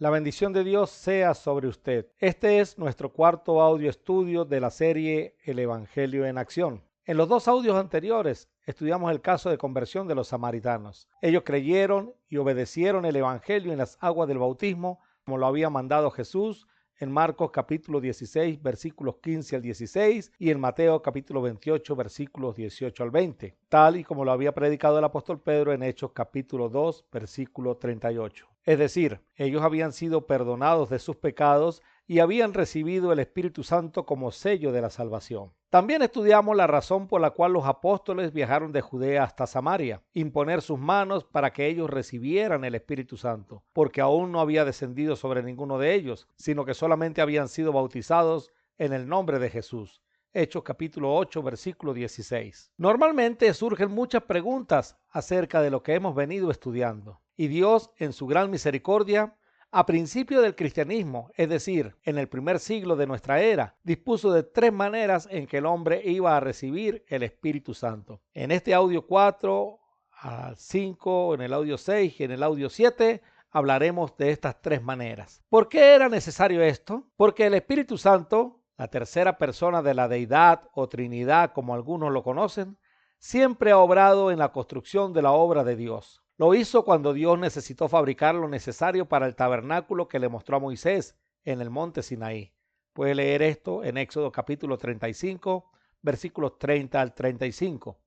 La bendición de Dios sea sobre usted. Este es nuestro cuarto audio estudio de la serie El Evangelio en Acción. En los dos audios anteriores estudiamos el caso de conversión de los samaritanos. Ellos creyeron y obedecieron el Evangelio en las aguas del bautismo, como lo había mandado Jesús en Marcos capítulo 16, versículos 15 al 16 y en Mateo capítulo 28, versículos 18 al 20, tal y como lo había predicado el apóstol Pedro en Hechos capítulo 2, versículo 38. Es decir, ellos habían sido perdonados de sus pecados y habían recibido el Espíritu Santo como sello de la salvación. También estudiamos la razón por la cual los apóstoles viajaron de Judea hasta Samaria, imponer sus manos para que ellos recibieran el Espíritu Santo, porque aún no había descendido sobre ninguno de ellos, sino que solamente habían sido bautizados en el nombre de Jesús. Hechos capítulo 8, versículo 16. Normalmente surgen muchas preguntas acerca de lo que hemos venido estudiando, y Dios, en su gran misericordia, a principio del cristianismo, es decir, en el primer siglo de nuestra era, dispuso de tres maneras en que el hombre iba a recibir el Espíritu Santo. En este audio 4 al 5, en el audio 6 y en el audio 7, hablaremos de estas tres maneras. ¿Por qué era necesario esto? Porque el Espíritu Santo, la tercera persona de la deidad o Trinidad, como algunos lo conocen, siempre ha obrado en la construcción de la obra de Dios. Lo hizo cuando Dios necesitó fabricar lo necesario para el tabernáculo que le mostró a Moisés en el monte Sinaí. Puede leer esto en Éxodo capítulo 35, versículos 30 al 35.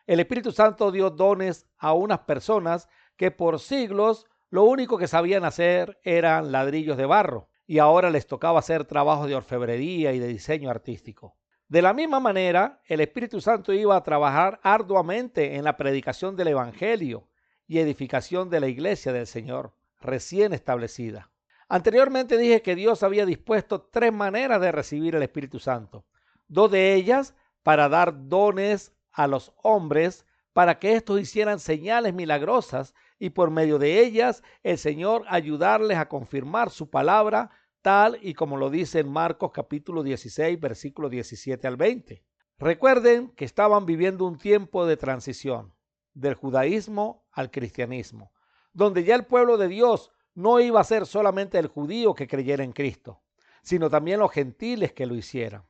El Espíritu Santo dio dones a unas personas que por siglos lo único que sabían hacer eran ladrillos de barro, y ahora les tocaba hacer trabajos de orfebrería y de diseño artístico. De la misma manera, el Espíritu Santo iba a trabajar arduamente en la predicación del Evangelio y edificación de la iglesia del Señor, recién establecida. Anteriormente dije que Dios había dispuesto tres maneras de recibir el Espíritu Santo. Dos de ellas para dar dones a los hombres para que éstos hicieran señales milagrosas y por medio de ellas el Señor ayudarles a confirmar su palabra tal y como lo dice en Marcos capítulo 16, versículo 17 al 20. Recuerden que estaban viviendo un tiempo de transición del judaísmo al cristianismo, donde ya el pueblo de Dios no iba a ser solamente el judío que creyera en Cristo, sino también los gentiles que lo hicieran.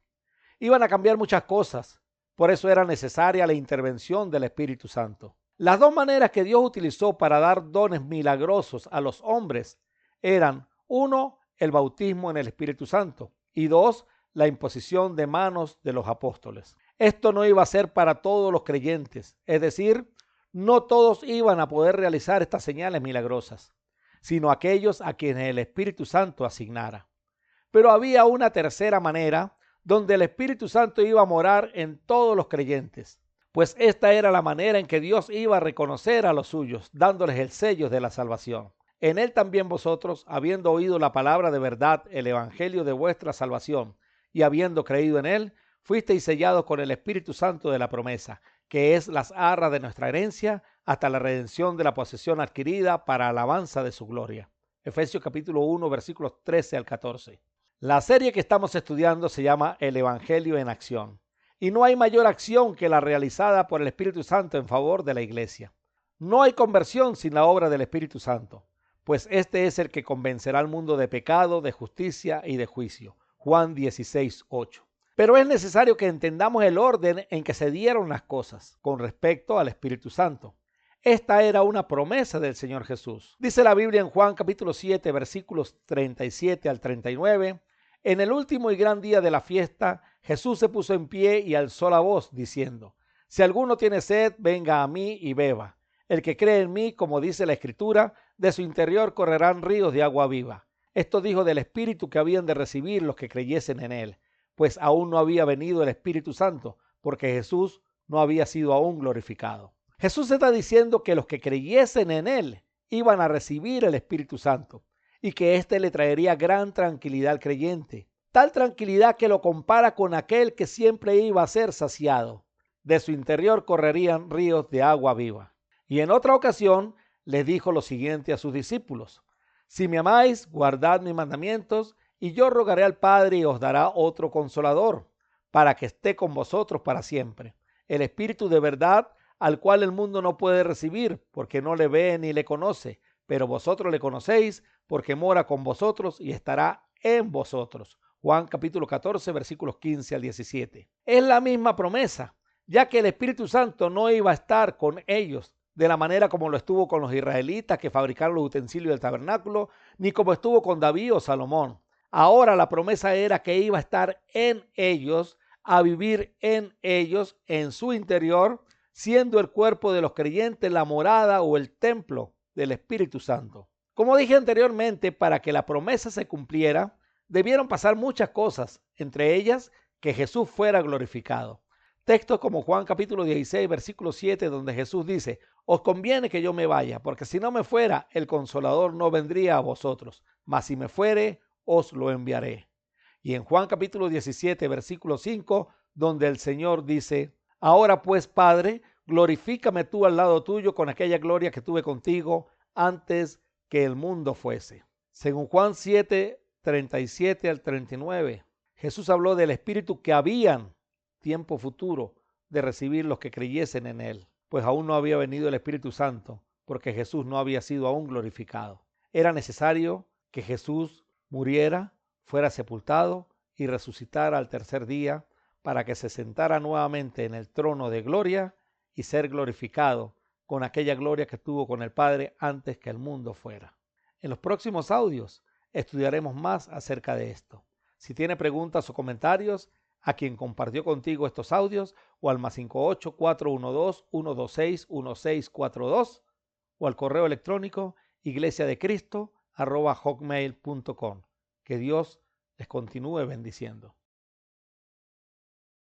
Iban a cambiar muchas cosas, por eso era necesaria la intervención del Espíritu Santo. Las dos maneras que Dios utilizó para dar dones milagrosos a los hombres eran, uno, el bautismo en el Espíritu Santo, y dos, la imposición de manos de los apóstoles. Esto no iba a ser para todos los creyentes, es decir, no todos iban a poder realizar estas señales milagrosas, sino aquellos a quienes el Espíritu Santo asignara. Pero había una tercera manera donde el Espíritu Santo iba a morar en todos los creyentes, pues esta era la manera en que Dios iba a reconocer a los suyos, dándoles el sello de la salvación. En él también vosotros, habiendo oído la palabra de verdad, el evangelio de vuestra salvación, y habiendo creído en él, fuisteis sellados con el Espíritu Santo de la promesa, que es las arras de nuestra herencia, hasta la redención de la posesión adquirida para alabanza de su gloria. Efesios capítulo 1, versículos 13 al 14. La serie que estamos estudiando se llama El Evangelio en Acción, y no hay mayor acción que la realizada por el Espíritu Santo en favor de la iglesia. No hay conversión sin la obra del Espíritu Santo, pues este es el que convencerá al mundo de pecado, de justicia y de juicio. Juan 16, 8. Pero es necesario que entendamos el orden en que se dieron las cosas con respecto al Espíritu Santo. Esta era una promesa del Señor Jesús. Dice la Biblia en Juan capítulo 7, versículos 37 al 39. En el último y gran día de la fiesta, Jesús se puso en pie y alzó la voz, diciendo: Si alguno tiene sed, venga a mí y beba. El que cree en mí, como dice la Escritura, de su interior correrán ríos de agua viva. Esto dijo del Espíritu que habían de recibir los que creyesen en él, pues aún no había venido el Espíritu Santo, porque Jesús no había sido aún glorificado. Jesús está diciendo que los que creyesen en él iban a recibir el Espíritu Santo y que éste le traería gran tranquilidad al creyente, tal tranquilidad que lo compara con aquel que siempre iba a ser saciado. De su interior correrían ríos de agua viva. Y en otra ocasión les dijo lo siguiente a sus discípulos: Si me amáis, guardad mis mandamientos, y yo rogaré al Padre y os dará otro consolador, para que esté con vosotros para siempre. El Espíritu de verdad, al cual el mundo no puede recibir, porque no le ve ni le conoce, pero vosotros le conocéis, porque mora con vosotros y estará en vosotros. Juan capítulo 14, versículos 15 al 17. Es la misma promesa, ya que el Espíritu Santo no iba a estar con ellos de la manera como lo estuvo con los israelitas que fabricaron los utensilios del tabernáculo, ni como estuvo con David o Salomón. Ahora la promesa era que iba a estar en ellos, a vivir en ellos, en su interior, siendo el cuerpo de los creyentes la morada o el templo del Espíritu Santo. Como dije anteriormente, para que la promesa se cumpliera, debieron pasar muchas cosas, entre ellas que Jesús fuera glorificado. Textos como Juan capítulo 16, versículo 7, donde Jesús dice: os conviene que yo me vaya, porque si no me fuera, el Consolador no vendría a vosotros, mas si me fuere, os lo enviaré. Y en Juan capítulo 17, versículo 5, donde el Señor dice: ahora pues, Padre, glorifícame tú al lado tuyo con aquella gloria que tuve contigo antes que el mundo fuese. Según Juan 7, 37 al 39, Jesús habló del Espíritu que habían tiempo futuro de recibir los que creyesen en él, pues aún no había venido el Espíritu Santo, porque Jesús no había sido aún glorificado. Era necesario que Jesús muriera, fuera sepultado y resucitara al tercer día para que se sentara nuevamente en el trono de gloria y ser glorificado con aquella gloria que tuvo con el Padre antes que el mundo fuera. En los próximos audios estudiaremos más acerca de esto. Si tiene preguntas o comentarios, a quien compartió contigo estos audios, o al +58 412 126 1642, o al correo electrónico iglesiadecristo@hotmail.com. Que Dios les continúe bendiciendo.